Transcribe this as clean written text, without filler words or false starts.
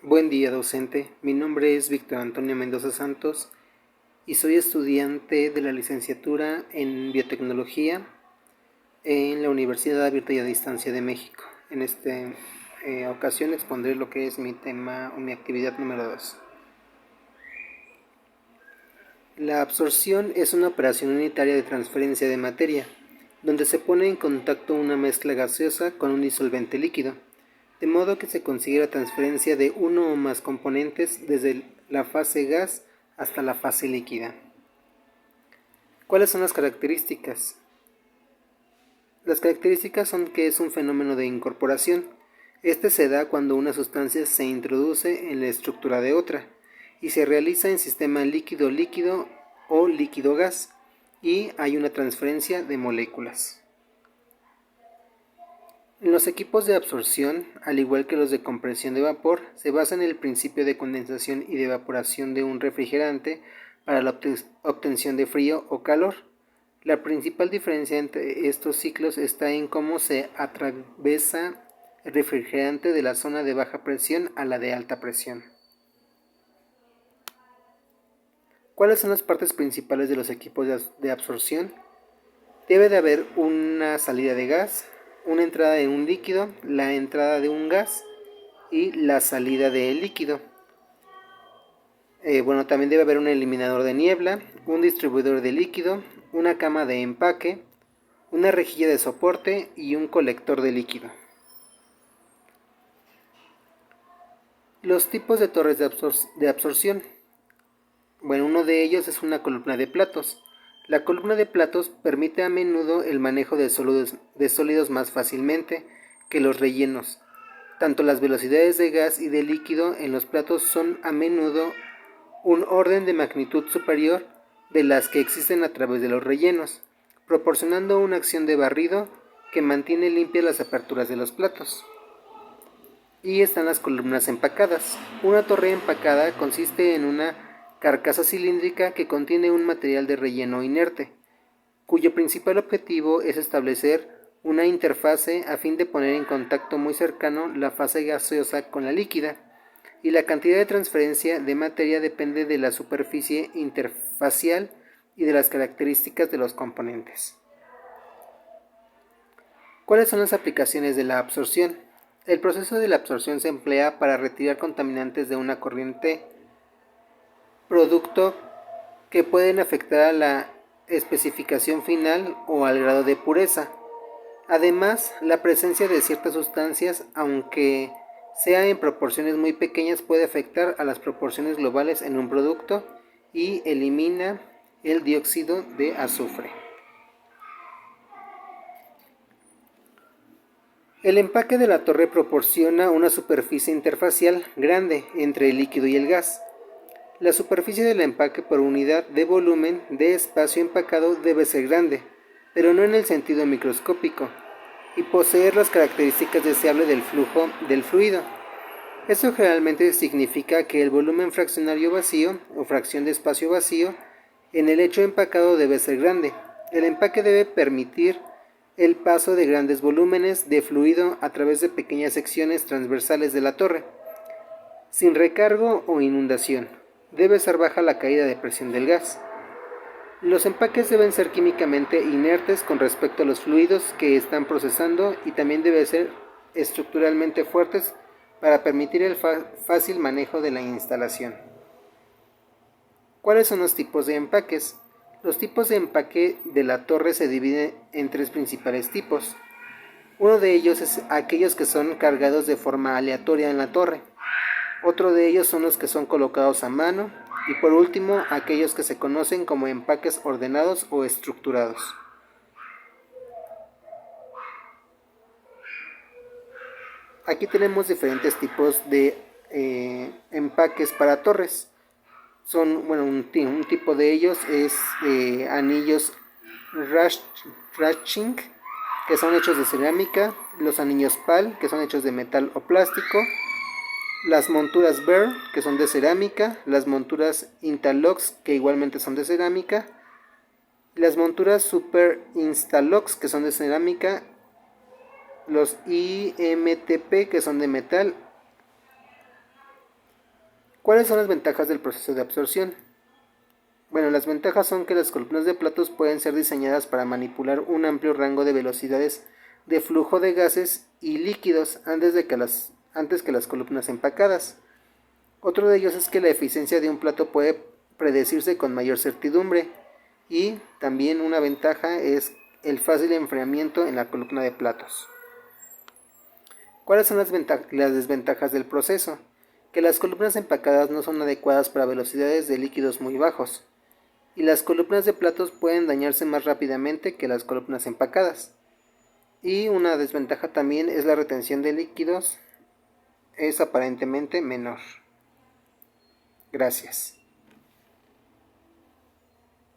Buen día, docente. Mi nombre es Víctor Antonio Mendoza Santos y soy estudiante de la licenciatura en Biotecnología en la Universidad Abierta y a Distancia de México. En esta ocasión expondré lo que es mi tema o mi actividad número 2. La absorción es una operación unitaria de transferencia de materia, donde se pone en contacto una mezcla gaseosa con un disolvente líquido, de modo que se consigue la transferencia de uno o más componentes desde la fase gas hasta la fase líquida. ¿Cuáles son las características? Las características son que es un fenómeno de incorporación. Este se da cuando una sustancia se introduce en la estructura de otra y se realiza en sistema líquido-líquido o líquido-gas y hay una transferencia de moléculas. En los equipos de absorción, al igual que los de compresión de vapor, se basa en el principio de condensación y de evaporación de un refrigerante para la obtención de frío o calor. La principal diferencia entre estos ciclos está en cómo se atraviesa el refrigerante de la zona de baja presión a la de alta presión. ¿Cuáles son las partes principales de los equipos de absorción? Debe de haber una salida de gas, una entrada de un líquido, la entrada de un gas y la salida del líquido. También debe haber un eliminador de niebla, un distribuidor de líquido, una cama de empaque, una rejilla de soporte y un colector de líquido. Los tipos de torres de absorción. Uno de ellos es una columna de platos. La columna de platos permite a menudo el manejo de sólidos más fácilmente que los rellenos. Tanto las velocidades de gas y de líquido en los platos son a menudo un orden de magnitud superior de las que existen a través de los rellenos, proporcionando una acción de barrido que mantiene limpias las aperturas de los platos. Y están las columnas empacadas. Una torre empacada consiste en una carcasa cilíndrica que contiene un material de relleno inerte, cuyo principal objetivo es establecer una interfase a fin de poner en contacto muy cercano la fase gaseosa con la líquida, y la cantidad de transferencia de materia depende de la superficie interfacial y de las características de los componentes. ¿Cuáles son las aplicaciones de la absorción? El proceso de la absorción se emplea para retirar contaminantes de una corriente producto que pueden afectar a la especificación final o al grado de pureza. Además, la presencia de ciertas sustancias, aunque sea en proporciones muy pequeñas, puede afectar a las proporciones globales en un producto y elimina el dióxido de azufre. El empaque de la torre proporciona una superficie interfacial grande entre el líquido y el gas. La superficie del empaque por unidad de volumen de espacio empacado debe ser grande, pero no en el sentido microscópico, y poseer las características deseables del flujo del fluido. Eso generalmente significa que el volumen fraccionario vacío o fracción de espacio vacío en el hecho empacado debe ser grande. El empaque debe permitir el paso de grandes volúmenes de fluido a través de pequeñas secciones transversales de la torre, sin recargo o inundación. Debe ser baja la caída de presión del gas. Los empaques deben ser químicamente inertes con respecto a los fluidos que están procesando y también deben ser estructuralmente fuertes para permitir el fácil manejo de la instalación. ¿Cuáles son los tipos de empaques? Los tipos de empaque de la torre se dividen en tres principales tipos. Uno de ellos es aquellos que son cargados de forma aleatoria en la torre. Otro de ellos son los que son colocados a mano y por último aquellos que se conocen como empaques ordenados o estructurados. Aquí tenemos diferentes tipos de empaques para torres. Un tipo de ellos es anillos Rashing, que son hechos de cerámica, los anillos PAL, que son hechos de metal o plástico, las monturas Behr, que son de cerámica, las monturas Interlocks, que igualmente son de cerámica, las monturas Super Instalocks, que son de cerámica, los IMTP, que son de metal, ¿Cuáles son las ventajas del proceso de absorción? Bueno, las ventajas son que las columnas de platos pueden ser diseñadas para manipular un amplio rango de velocidades de flujo de gases y líquidos antes que las columnas empacadas. Otro de ellos es que la eficiencia de un plato puede predecirse con mayor certidumbre, y también una ventaja es el fácil enfriamiento en la columna de platos. ¿Cuáles son las desventajas del proceso? Que las columnas empacadas no son adecuadas para velocidades de líquidos muy bajos, y las columnas de platos pueden dañarse más rápidamente que las columnas empacadas. Y una desventaja también es la retención de líquidos es aparentemente menor. Gracias.